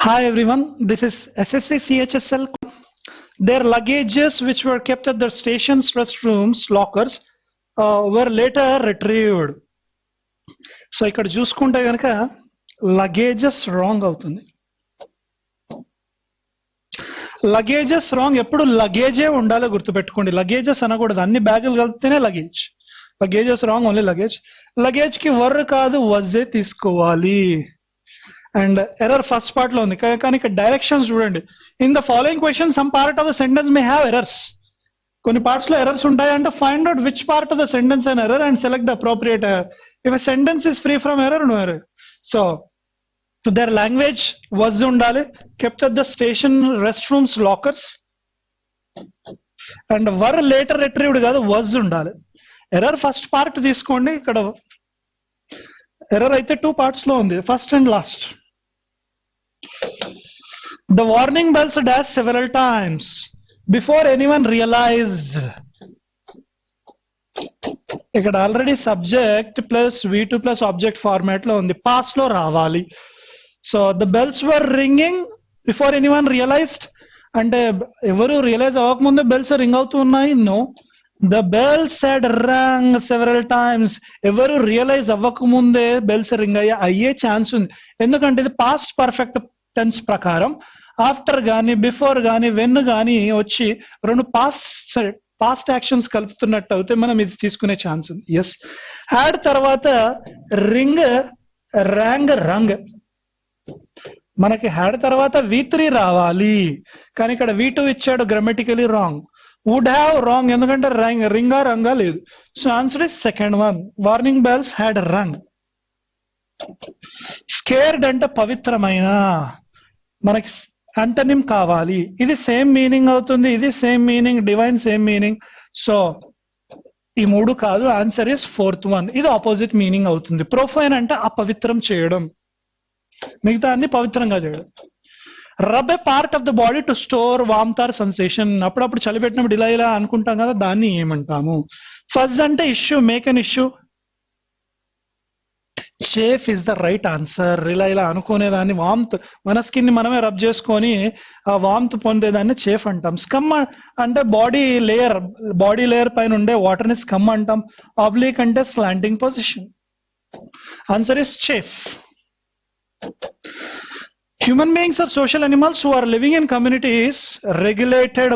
Hi everyone, this is SSC CHSL. Their luggages which were kept at their stations, restrooms, lockers were later retrieved. So ఇక్కడ చూసుకుంటే కనుక luggages wrong అవుతుంది. Luggages wrong, ఎప్పుడు లగేజే ఉండాలో గుర్తుపెట్టుకోండి. లగేజెస్ అనకూడదు, అన్ని బ్యాగులు కలిపితేనే luggage. Luggages wrong, only luggage. Luggage కి వర్ కాదు వజ్జే తీసుకోవాలి. అండ్ ఎర్రర్ ఫస్ట్ పార్ట్ లో ఉంది, కానీ ఇక్కడ డైరెక్షన్స్ చూడండి. In the following question some part of the sentence may have errors. కొన్ని పార్ట్స్ లో ఎర్రర్స్ ఉంటాయి అంటే find out which part of the sentence and error and select the appropriate error. If a sentence is free from error, no error. So to there language was ఉండాలి. Kept at the station, rest rooms, lockers. And were later retrieved కాదు, was ఉండాలి. Error first part తీసుకోండి. ఇక్కడ error అయితే two parts లో ఉంది, first and last. The warning bells dash several times before anyone realized. ఇక్కడ already subject plus V2 plus object format లో ఉంది, పాస్ట్ లో రావాలి. So the bells were ringing before anyone realized అంటే ఎవరు రియలైజ్ అవ్వకముందే బెల్స్ రింగ్ అవుతూ ఉన్నాయి. No, the bells had rang several times. ఎవరు రియలైజ్ అవ్వకముందే బెల్స్ రింగ్ అయ్యే ఛాన్స్ ఉంది, ఎందుకంటే ఇది పాస్ట్ పర్ఫెక్ట్ టెన్స్ ప్రకారం ఆఫ్టర్ గానీ బిఫోర్ గానీ వెన్ గానీ వచ్చి రెండు పాస్ట్ యాక్షన్స్ కలుపుతున్నట్టు అయితే మనం ఇది తీసుకునే ఛాన్స్ ఉంది. ఎస్, హ్యాడ్ తర్వాత రింగ్, ర్యాంగ్, రంగ్. మనకి హ్యాడ్ తర్వాత V3 రావాలి, కానీ ఇక్కడ V2 ఇచ్చాడు, grammatically wrong. Would have rang, ఎందుకంటే రింగా రంగా లేదు. So answer is second one, warning bells had rung. Sacred అంటే పవిత్రమైన, మనకి అంటనిమ్ కావాలి. ఇది సేమ్ మీనింగ్ అవుతుంది, ఇది same meaning, divine same meaning. So ఈ మూడు కాదు, ఆన్సర్ ఇస్ ఫోర్త్ వన్. ఇది ఆపోజిట్ మీనింగ్ అవుతుంది. ప్రొఫైన్ అంటే అపవిత్రం చేయడం, మిగతా అన్ని పవిత్రంగా చేయడం. Rub a part of the body to store warmth or sensation. అప్పుడప్పుడు చలి పెట్టినప్పుడు ఇలా ఇలా అనుకుంటాం కదా, దాన్ని ఏమంటాము? ఫస్ట్ అంటే issue, make an issue. Chafe is the right answer. ఇలా ఇలా అనుకునేదాన్ని, వామ్త్, మన స్కిన్ ని మనమే రబ్ చేసుకొని ఆ వామ్త్ పొందేదాన్ని షేఫ్ అంటాం. స్కమ్ అంటే బాడీ లేయర్ పైన ఉండే వాటర్ ని స్కమ్ అంటాం. ఆబ్లిక్ అంటే slanting position. Answer is chafe. Human beings are social animals who are living in communities regulated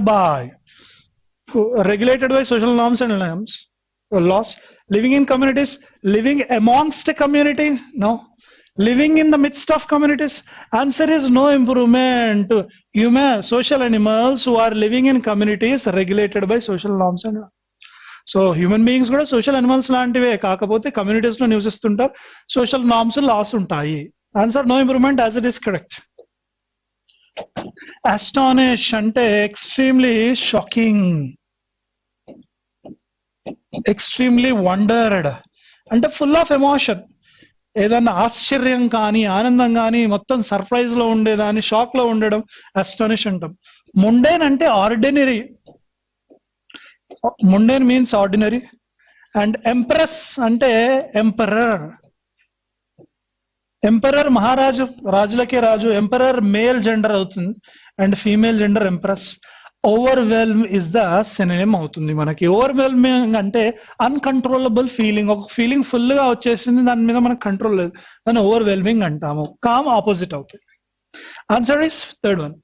by social norms and laws. Living in communities, living amongst a community, no. Living in the midst of communities, answer is no improvement. Human social animals who are living in communities regulated by social norms and laws. So human beings కూడా social animals లాంటివే, కాకపోతే communities లో నివసిస్తుంటారు, social norms, laws ఉంటాయి. Answer no improvement, as it is correct. Astonish అంటే extremely shocking, extremely wondered అంటే full of emotion. ఏదన్నా ఆశ్చర్యం కానీ ఆనందం కానీ మొత్తం సర్ప్రైజ్ లో ఉండేదాన్ని షాక్ లో ఉండడం అస్టానిష్ అంటాం. ముండేన్ అంటే ordinary, mundane means ordinary. And empress అంటే ఎంపరర్. ఎంపరర్ మహారాజు, రాజులకే రాజు. ఎంపరర్ మేల్ జెండర్ అవుతుంది and female gender empress. Overwhelm is the synonym అవుతుంది మనకి. ఓవర్వెల్మింగ్ అంటే అన్కంట్రోలబుల్ ఫీలింగ్, ఒక ఫీలింగ్ ఫుల్ గా వచ్చేసింది, దాని మీద మనకు కంట్రోల్ లేదు, దాన్ని ఓవర్వెల్మింగ్ అంటాము. కామ్ ఆపోజిట్ అవుతుంది. Answer is third one.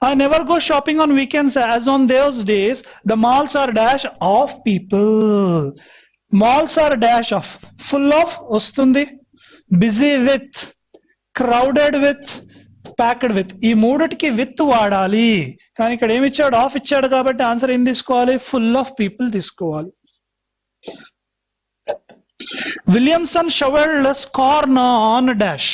I never go shopping on weekends as on those days the malls are dash of people. Malls are dash of, full of వస్తుంది, busy with, crowded with, packed with. ఈ మూడిటికి with వాడాలి, కానీ ఇక్కడ ఏమి ఇచ్చాడు? Of ఇచ్చాడు, కాబట్టి ఆన్సర్ ఏం తీసుకోవాలి? ఫుల్ ఆఫ్ పీపుల్ తీసుకోవాలి. Williamson shovelled scorn on dash.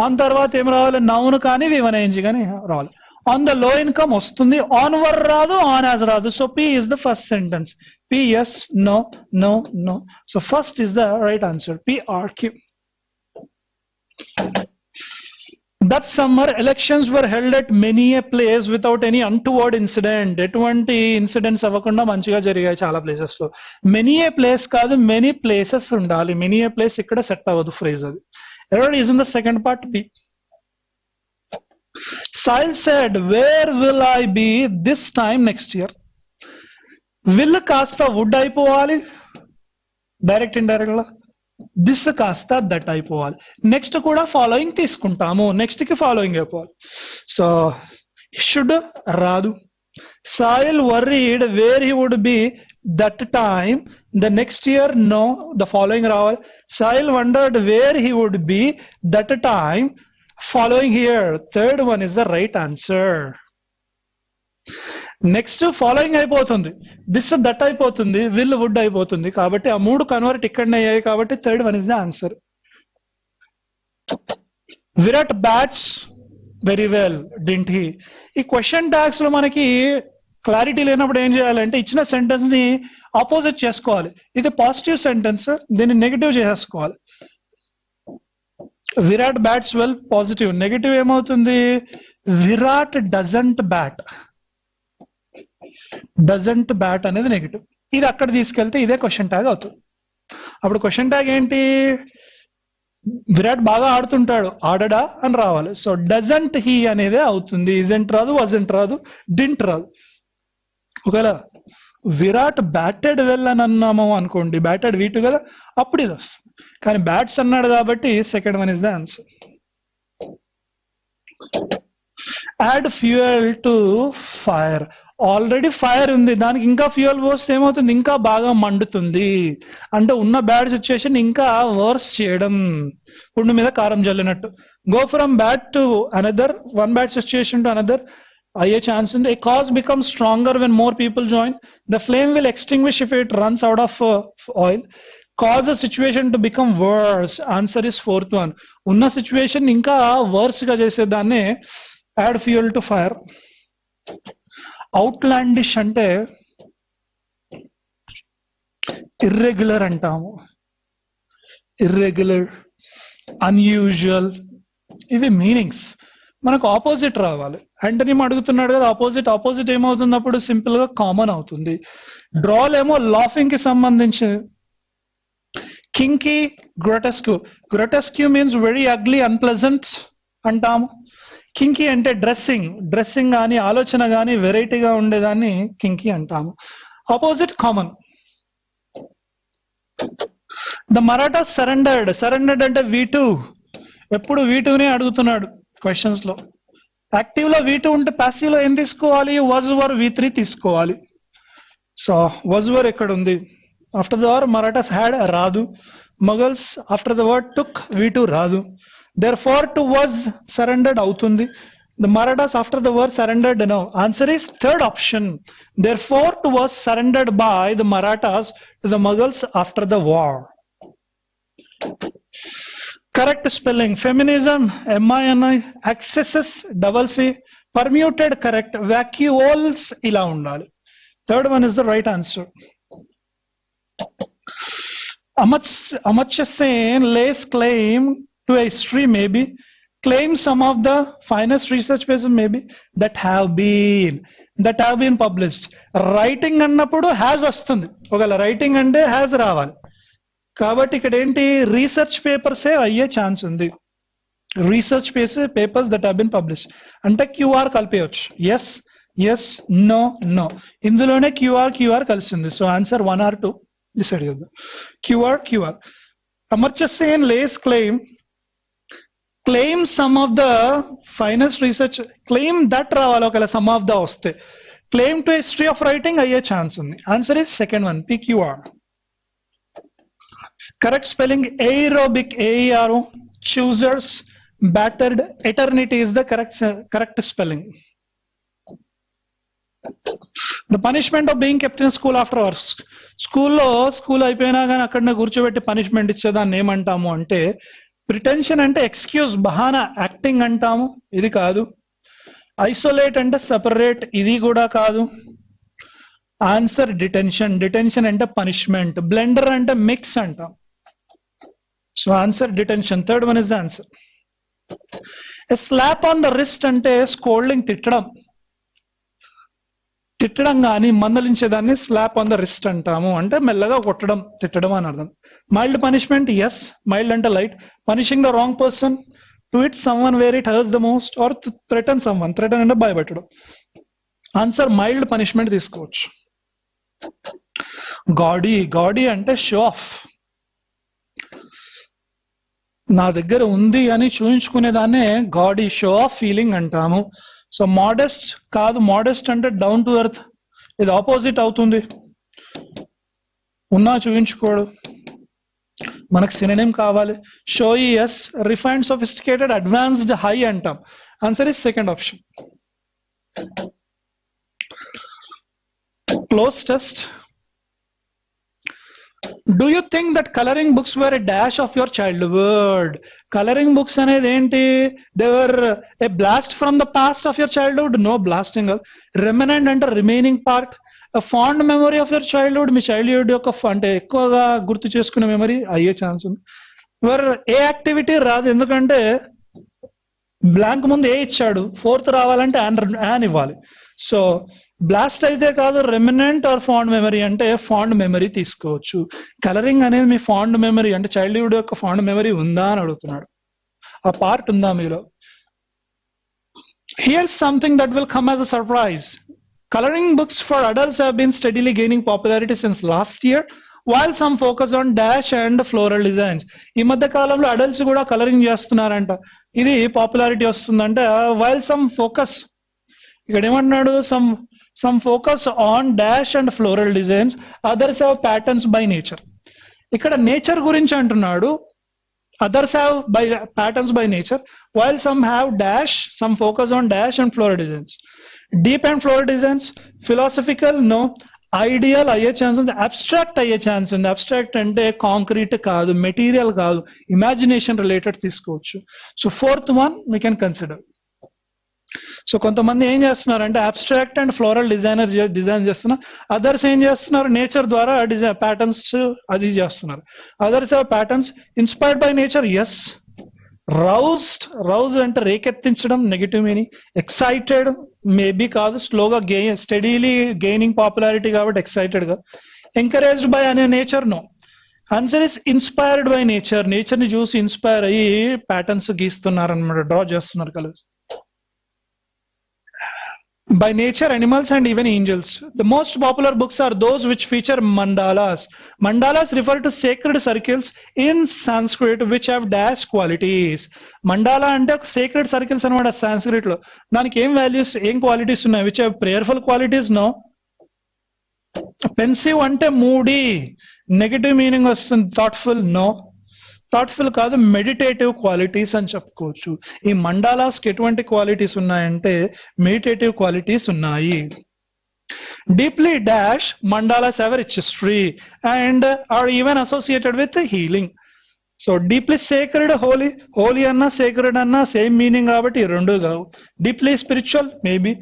On తర్వాత ఏం రావాలి? నౌన్ కానీ వివనయించి కానీ రావాలి. ఆన్ ద లో ఇన్కమ్ వస్తుంది, ఆన్ వర్ రాదు, ఆన్ యాజ్ రాదు. So P is the first sentence. P S, no, no, no. So first is the right answer, P R Q. That summer elections were held at many a place without any untoward incident. ఎటువంటి incidents అవ్వకుండా మంచిగా జరిగాయి చాలా places లో. Many ఏ place కాదు, many places ఉండాలి. Many ఏ place ఇక్కడ set అవ్వదు ఫ్రేజ్, అది. Error is in the second part, B. Sahil said, where will I be this time next year? Will కాస్త would అయిపోవాలి, డైరెక్ట్ ఇండైరెక్ట్ గా. దిస్ కాస్త దట్ అయిపోవాలి. నెక్స్ట్ కూడా ఫాలోయింగ్ తీసుకుంటాము, నెక్స్ట్ కి ఫాలోయింగ్ అయిపోవాలి. సో షుడ్ రాదు. Sahil worried where he would be that time the next year. No, the following రావాలి. Sahil wondered where he would be that time following here. Third one is the right answer. Next following అయిపోతుంది, this that అయిపోతుంది, will would అయిపోతుంది. కాబట్టి ఆ మూడు convert ఇక్కడనే అయ్యాయి కాబట్టి third one is the answer. Virat bats very well didn't he. ఈ క్వశ్చన్ ట్యాగ్స్ లో మనకి క్లారిటీ లేనప్పుడు ఏం చేయాలంటే ఇచ్చిన సెంటెన్స్ ని ఆపోజిట్ చేసుకోవాలి. ఇది పాజిటివ్ సెంటెన్స్, దీన్ని నెగిటివ్ చేసేసుకోవాలి. Virat bats well positive, negative ఏమవుతుంది? Virat doesn't bat. Doesn't bat అనేది నెగిటివ్. ఇది అక్కడ తీసుకెళ్తే ఇదే క్వశ్చన్ ట్యాగ్ అవుతుంది. అప్పుడు క్వశ్చన్ ట్యాగ్ ఏంటి? విరాట్ బాగా ఆడుతుంటాడు, ఆడడా అని రావాలి. సో డజంట్ హీ అనేదే అవుతుంది. ఇజంట్ రాదు, వజంట్ రాదు, డింట్ రాదు. ఒకవేళ విరాట్ బ్యాటెడ్ వెల్ అని అన్నాము అనుకోండి, బ్యాటెడ్ వీటు కదా, అప్పుడు ఇది వస్తుంది. కానీ బ్యాట్స్ అన్నాడు కాబట్టి second one is the answer. Add fuel to fire. Already fire ఉంది, దానికి ఇంకా ఫ్యూయల్ పోస్తే ఏమవుతుంది? ఇంకా బాగా మండుతుంది. అంటే ఉన్న బ్యాడ్ సిచ్యుయేషన్ ఇంకా వర్స్ చేయడం, పుండు మీద కారం జల్లినట్టు. Go from bad to another, one bad situation to another అయ్యే ఛాన్స్ ఉంది. A cause becomes stronger when more people join. The flame will extinguish if it runs out of oil. Cause a situation to become worse. Answer is fourth one. ఉన్న situation ఇంకా worse గా చేసేదాన్ని add fuel to fire. Outlandish అంటే irregular అంటాము. Irregular, unusual, ఇవి meanings. మనకు opposite రావాలి. Antonym అడుగుతున్నాడు కదా ఆపోజిట్. ఆపోజిట్ ఏమవుతుంది అప్పుడు? సింపుల్ గా కామన్ అవుతుంది. డ్రాల్ ఏమో లాఫింగ్ కి సంబంధించి. కింకీ, గ్రొటెస్క్యూ. గ్రొటెస్క్యూ మీన్స్ వెరీ అగ్లీ, అన్ప్లెజెంట్ అంటాము. కింకీ అంటే డ్రెస్సింగ్, డ్రెస్సింగ్ కానీ ఆలోచన కానీ వెరైటీగా ఉండేదాన్ని కింకీ అంటాము. Opposite common. The Maratha surrendered. Surrendered అంటే V2. ఎప్పుడు V2నే అడుగుతున్నాడు క్వశ్చన్స్ లో. యాక్టివ్ లో V2 ఉంటే ప్యాసివ్ లో ఏం తీసుకోవాలి? వాజ్ వర్ V3 తీసుకోవాలి. సో వాజ్ వర్ ఎక్కడ ఉంది? After the war Marathas had రాదు. Mughals after the war took V2 రాదు. Therefore to was surrendered అవుతుంది. The Marathas after the war surrendered. No, answer is third option. Therefore to was surrendered by the Marathas to the Mughals after the war. Correct spelling: feminism, MINI, accesses, double C, permuted correct, vacuoles ఇలా ఉండాలి. Third one is the right answer. Amartya Sen lays claim to a history, maybe claim some of the finest research papers maybe that have been published. Writing అన్నప్పుడు has వస్తుంది. ఒకవేళ writing అంటే has రావాలి. కాబట్టి ఇక్కడ ఏంటి? రీసెర్చ్ పేపర్సే అయ్యే chance ఉంది. Research papers that have been publish అంటే క్యూఆర్ కలిపేయచ్చు. Yes yes, no no. ఇందులోనే క్యూఆర్ కలిసింది. సో ఆన్సర్ 1 or 2 డిసైడ్ చేద్దాం. QR. Amartya Sen lays claim some of the finest research. claim that రావాలి. ఒకవేళ some of the వస్తే claim to history of writing అయ్యే chance ఉంది. Answer is second one, PQR. Correct spelling aerobic, AERO. choosers, battered, eternity is the correct spelling. The punishment of being kept in school after hours. School అయిపోయినా కానీ అక్కడనే కూర్చోబెట్టి punishment ఇచ్చేదాన్ని ఏమంటాము అంటే pretension అంటే ఎక్స్క్యూజ్, బహానా, యాక్టింగ్ అంటాము. ఇది కాదు. ఐసోలేట్ అంటే సెపరేట్, ఇది కూడా కాదు. Answer detention. డిటెన్షన్ అంటే పనిష్మెంట్. బ్లెండర్ అంటే మిక్స్ అంటాం. So answer detention. Third one is the answer. Slap on the wrist అంటే స్కోల్డింగ్, తిట్టడం కానీ మందలించేదాన్ని స్లాప్ ఆన్ ద రిస్ట్ అంటాము. అంటే మెల్లగా కొట్టడం, తిట్టడం అని అర్థం. Mild punishment, yes. మైల్డ్ అంటే light. Punishing the wrong person, to hit someone where it hurts the most, or threaten someone. Threaten అంటే భయపెట్టడం. ఆన్సర్ మైల్డ్ పనిష్మెంట్ తీసుకోవచ్చు. గాడీ అంటే షో ఆఫ్, నా దగ్గర ఉంది అని చూయించుకునేదాన్నే గాడీ, షో ఆఫ్ ఫీలింగ్ అంటాము. సో మోడెస్ట్ కాదు, మోడెస్ట్ అంటే డౌన్ టు ఎర్త్, ఇది ఆపోజిట్ అవుతుంది. ఉన్నా చూయించుకోడు, మనకు సినోనిమ్ కావాలి. షోయి ఎస్, రిఫైన్డ్ సోఫిస్టికేటెడ్ అడ్వాన్స్డ్ హై అంటాం. Answer is second option. Cloze test. Do you think that coloring books were a dash of your childhood? Coloring books అనేది ఏంటి? They were a blast from the past of your childhood? No blasting. Remnant అంటే remaining part. A fond memory of your childhood, me childhood యొక్క అంటే ఎక్కువగా గుర్తు చేసుకునే memory అయ్యే chance ఉంది. వర్ ఏ యాక్టివిటీ రాదు, ఎందుకంటే బ్లాంక్ ముందు ఏ ఇచ్చాడు, ఫోర్త్ రావాలంటే యాన్ ఇవ్వాలి. సో బ్లాస్ట్ అయితే కాదు, రెమినెంట్ ఆర్ ఫాండ్ మెమరీ అంటే ఫాండ్ మెమరీ తీసుకోవచ్చు. కలరింగ్ అనేది మీ ఫాండ్ మెమరీ అంటే చైల్డ్హుడ్ యొక్క ఫాండ్ మెమరీ ఉందా అని అడుగుతున్నాడు. ఆ పార్ట్ ఉందా మీలో? Here's something that will come as a surprise. Coloring books for adults have been steadily gaining popularity since last year, while some focus on dash and floral designs. ఈ మధ్య కాలంలో adults కూడా కలరింగ్ చేస్తున్నారంట, ఇది popularity వస్తుందంట. while some focus, ఇక్కడ ఏమంటున్నాడు, some focus on dash and floral designs, others have patterns by nature. ఇక్కడ నేచర్ గురించి అంటున్నాడు. others have by patterns by nature, while some have dash, some focus on dash and floral designs. Deep and floral designs, philosophical no, ideal అయ్యే chance ఉంది, abstract అయ్యే chance ఉంది. Abstract అంటే concrete కాదు, material కాదు, imagination related తీసుకోవచ్చు. So fourth one we can consider. So కొంతమంది ఏం చేస్తున్నారు అంటే అబ్స్ట్రాక్ట్ అండ్ ఫ్లోరల్ డిజైన్ చేస్తున్నారు, అదర్స్ ఏం చేస్తున్నారు నేచర్ ద్వారా డిజైన్ ప్యాటర్న్స్ అది చేస్తున్నారు. Others are patterns inspired by nature. Yes. Rouse అంటే రేకెత్తించడం, నెగిటివ్ మీనింగ్. ఎక్సైటెడ్ మేబీ కాదు, స్లోగా స్టడీలీ గెయినింగ్ పాపులారిటీ కాబట్టి ఎక్సైటెడ్ గా. ఎంకరేజ్డ్ బై అనే nature no. Answer is inspired by nature. Nature ని చూసి ఇన్స్పైర్ అయ్యి ప్యాటర్న్స్ గీస్తున్నారు అనమాట, డ్రా చేస్తున్నారు colours. By nature, animals and even angels. The most popular books are those which feature mandalas. Mandalas refer to sacred circles in Sanskrit which have dash qualities. Mandala అంటే sacred circles అనమాట Sanskrit లో. దానికి ఏం values, ఏం qualities ఉన్నాయి? which have prayerful qualities? No. Pensive అంటే moody, negative meaning వస్తుంది. Thoughtful? No. Thoughtful కాదు, మెడిటేటివ్ క్వాలిటీస్ అని చెప్పుకోవచ్చు. ఈ మండాలాస్ కి ఎటువంటి క్వాలిటీస్ ఉన్నాయంటే మెడిటేటివ్ క్వాలిటీస్ ఉన్నాయి. Deeply dash mandalas have rich history and are even associated with healing. So deeply sacred, holy అన్నా సేక్రెడ్ అన్నా సేమ్ మీనింగ్ కాబట్టి రెండు కావు. Deeply spiritual maybe.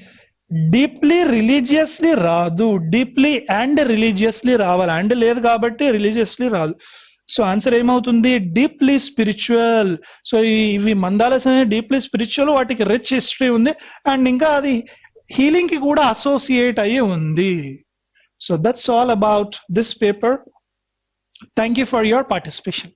Deeply religiously రాదు, డీప్లీ అండ్ రిలీజియస్లీ రావాలి. అండ్ లేదు కాబట్టి రిలీజియస్లీ రాదు. సో ఆన్సర్ ఏమవుతుంది? Deeply spiritual. సో ఇవి మందాలస్ అనేది డీప్లీ స్పిరిచువల్, వాటికి రిచ్ హిస్టరీ ఉంది అండ్ ఇంకా అది హీలింగ్ కి కూడా అసోసియేట్ అయ్యి ఉంది. So that's all about this paper. Thank you for your participation.